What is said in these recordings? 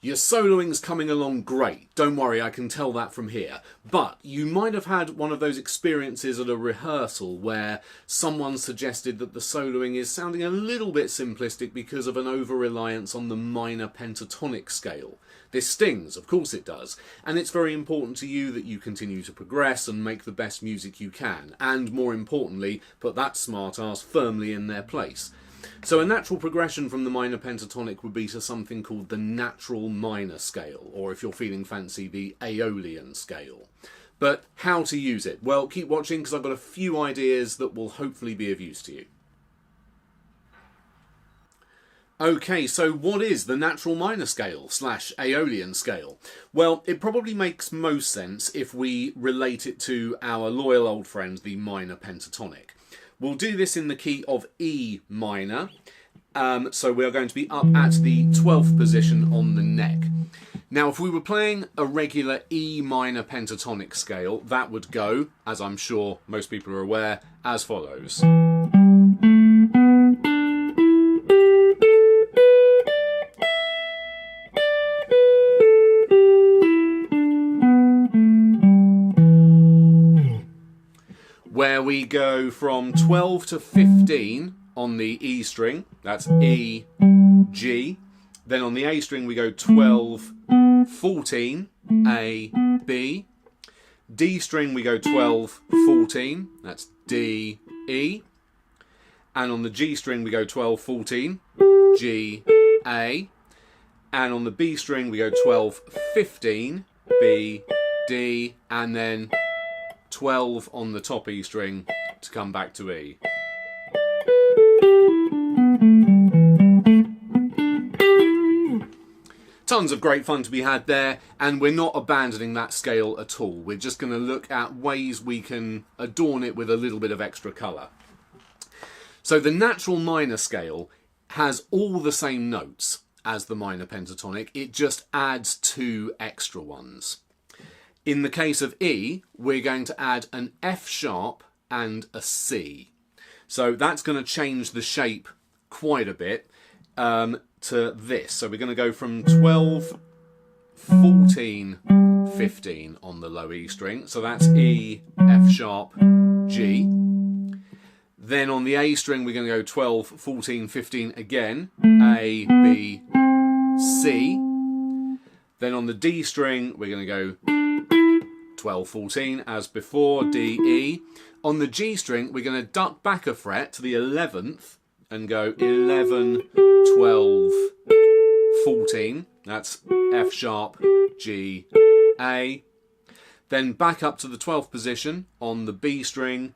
Your soloing's coming along great. Don't worry, I can tell that from here. But you might have had one of those experiences at a rehearsal where someone suggested that the soloing is sounding a little bit simplistic because of an over-reliance on the minor pentatonic scale. This stings, of course it does, and it's very important to you that you continue to progress and make the best music you can, and more importantly, put that smart ass firmly in their place. So a natural progression from the minor pentatonic would be to something called the natural minor scale, or if you're feeling fancy, the Aeolian scale. But how to use it? Well, keep watching because I've got a few ideas that will hopefully be of use to you. Okay, so what is the natural minor scale / Aeolian scale? Well, it probably makes most sense if we relate it to our loyal old friend, the minor pentatonic. We'll do this in the key of E minor, so we're going to be up at the 12th position on the neck. Now, if we were playing a regular E minor pentatonic scale, that would go, as I'm sure most people are aware, as follows. Where we go from 12 to 15 on the E string, that's E, G. Then on the A string we go 12, 14, A, B. D string we go 12, 14, that's D, E. And on the G string we go 12, 14, G, A. And on the B string we go 12, 15, B, D. And then 12 on the top E string to come back to E. Tons of great fun to be had there, and we're not abandoning that scale at all. We're just going to look at ways we can adorn it with a little bit of extra colour. So the natural minor scale has all the same notes as the minor pentatonic, it just adds 2 extra ones. In the case of E, we're going to add an F sharp and a C. So that's going to change the shape quite a bit to this. So we're going to go from 12, 14, 15 on the low E string. So that's E, F sharp, G. Then on the A string, we're going to go 12, 14, 15 again. A, B, C. Then on the D string, we're going to go 12, 14 as before, D, E. On the G string, we're going to duck back a fret to the 11th and go 11, 12, 14. That's F sharp, G, A. Then back up to the 12th position on the B string,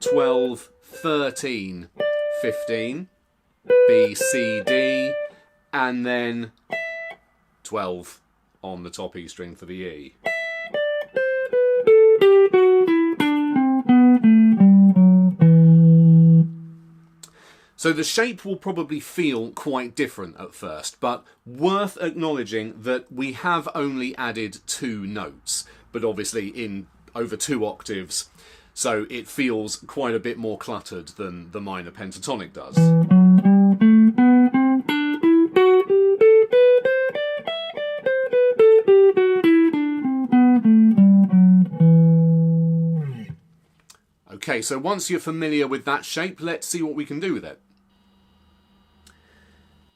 12, 13, 15, B, C, D, and then 12 on the top E string for the E. So the shape will probably feel quite different at first, but worth acknowledging that we have only added 2 notes, but obviously in over 2 octaves, so it feels quite a bit more cluttered than the minor pentatonic does. Okay, so once you're familiar with that shape, let's see what we can do with it.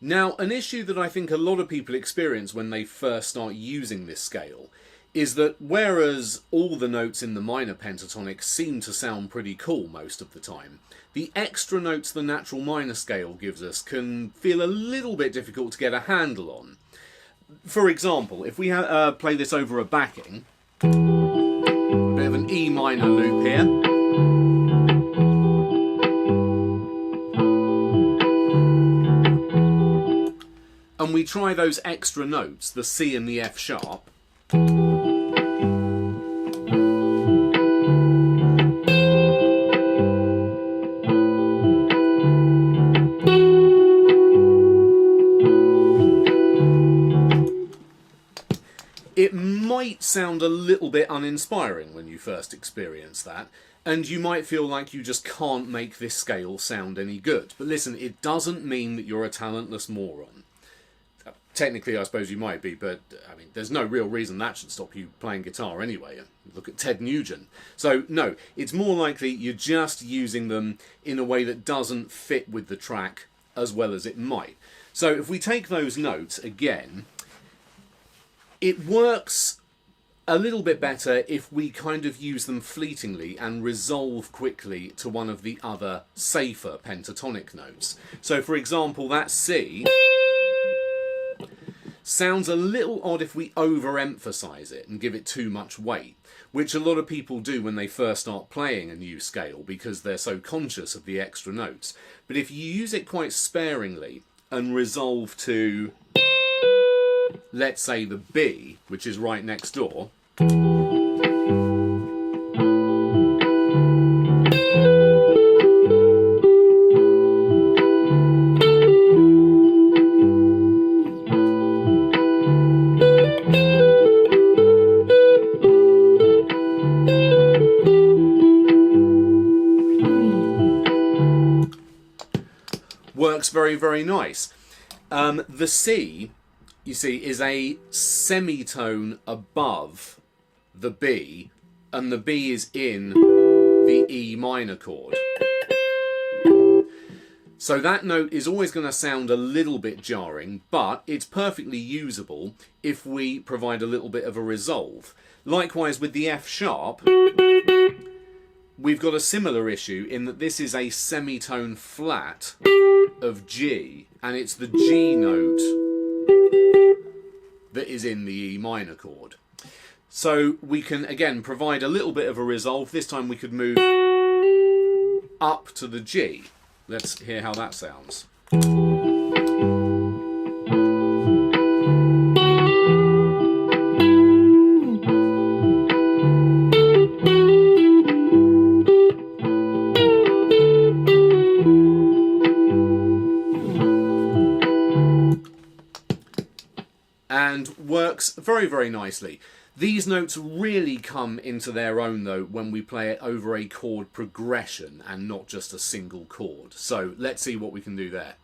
Now, an issue that I think a lot of people experience when they first start using this scale is that whereas all the notes in the minor pentatonic seem to sound pretty cool most of the time, the extra notes the natural minor scale gives us can feel a little bit difficult to get a handle on. For example, if we play this over a backing, a bit of an E minor loop here. And we try those extra notes, the C and the F sharp. It might sound a little bit uninspiring when you first experience that, and you might feel like you just can't make this scale sound any good. But listen, it doesn't mean that you're a talentless moron. technically I suppose you might be, but I mean, there's no real reason that should stop you playing guitar anyway. Look at Ted Nugent. So no, it's more likely you're just using them in a way that doesn't fit with the track as well as it might. So if we take those notes again, it works a little bit better if we kind of use them fleetingly and resolve quickly to one of the other safer pentatonic notes. So for example, that C sounds a little odd if we overemphasize it and give it too much weight, which a lot of people do when they first start playing a new scale because they're so conscious of the extra notes. But if you use it quite sparingly and resolve to, let's say, the B, which is right next door, works very, very nice. The C, you see, is a semitone above the B, and the B is in the E minor chord. So that note is always going to sound a little bit jarring, but it's perfectly usable if we provide a little bit of a resolve. Likewise with the F sharp, we've got a similar issue in that this is a semitone flat of G, and it's the G note that is in the E minor chord. So we can again provide a little bit of a resolve. This time we could move up to the G. Let's hear how that sounds. And works very, very nicely. These notes really come into their own though when we play it over a chord progression and not just a single chord. So let's see what we can do there.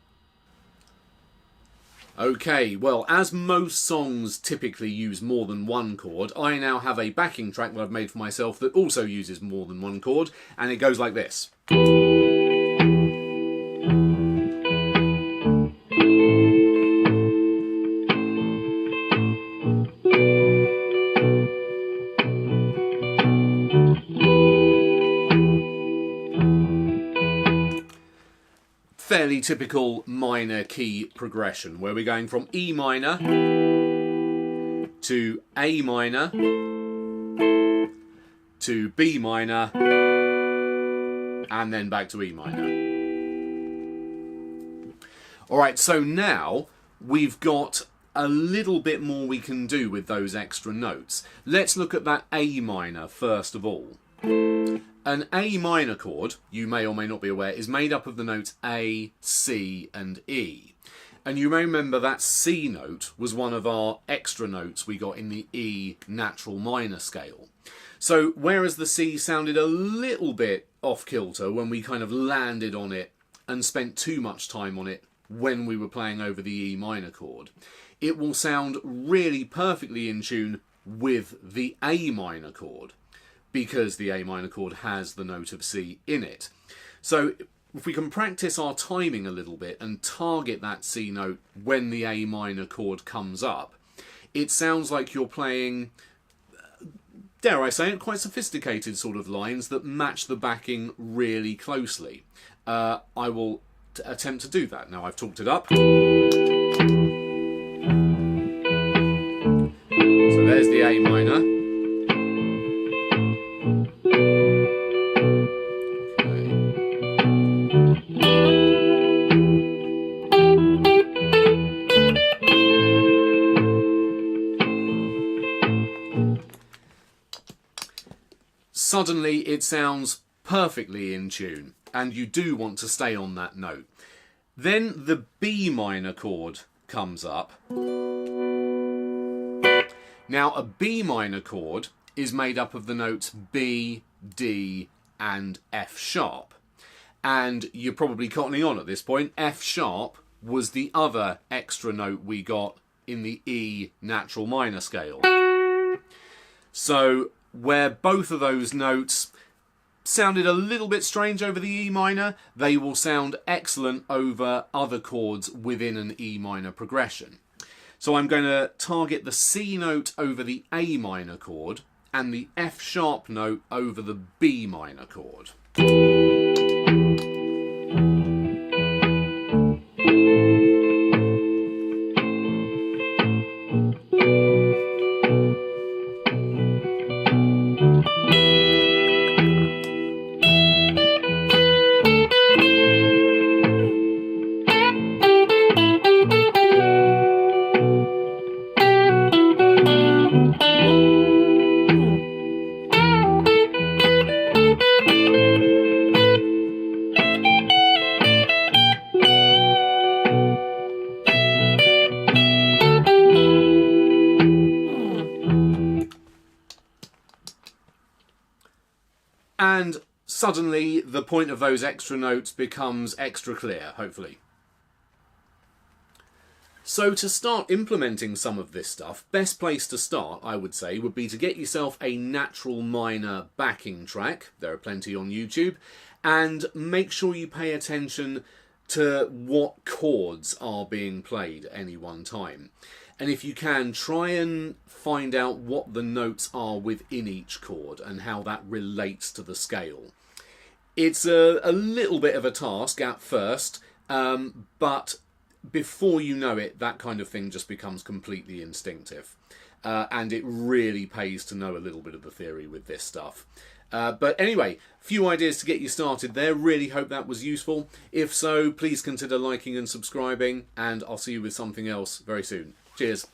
Okay, well, as most songs typically use more than one chord, I now have a backing track that I've made for myself that also uses more than one chord, and it goes like this. Fairly typical minor key progression where we're going from E minor to A minor to B minor and then back to E minor. Alright, so now we've got a little bit more we can do with those extra notes. Let's look at that A minor first of all. An A minor chord, you may or may not be aware, is made up of the notes A, C and E. And you may remember that C note was one of our extra notes we got in the E natural minor scale. So whereas the C sounded a little bit off kilter when we kind of landed on it and spent too much time on it when we were playing over the E minor chord, it will sound really perfectly in tune with the A minor chord, because the A minor chord has the note of C in it. So if we can practice our timing a little bit and target that C note when the A minor chord comes up, it sounds like you're playing, dare I say it, quite sophisticated sort of lines that match the backing really closely. I will attempt to do that. Now I've talked it up. So there's the A minor. Suddenly it sounds perfectly in tune, and you do want to stay on that note. Then the B minor chord comes up. Now a B minor chord is made up of the notes B, D and F sharp. And you're probably cottoning on at this point. F sharp was the other extra note we got in the E natural minor scale. So where both of those notes sounded a little bit strange over the E minor, they will sound excellent over other chords within an E minor progression. So I'm going to target the C note over the A minor chord and the F sharp note over the B minor chord. And suddenly the point of those extra notes becomes extra clear, hopefully. So to start implementing some of this stuff, best place to start, I would say, would be to get yourself a natural minor backing track. There are plenty on YouTube. And make sure you pay attention to what chords are being played at any one time. And if you can, try and find out what the notes are within each chord and how that relates to the scale. It's a little bit of a task at first, but before you know it, that kind of thing just becomes completely instinctive. And it really pays to know a little bit of the theory with this stuff. But anyway, a few ideas to get you started there. Really hope that was useful. If so, please consider liking and subscribing, and I'll see you with something else very soon. Cheers.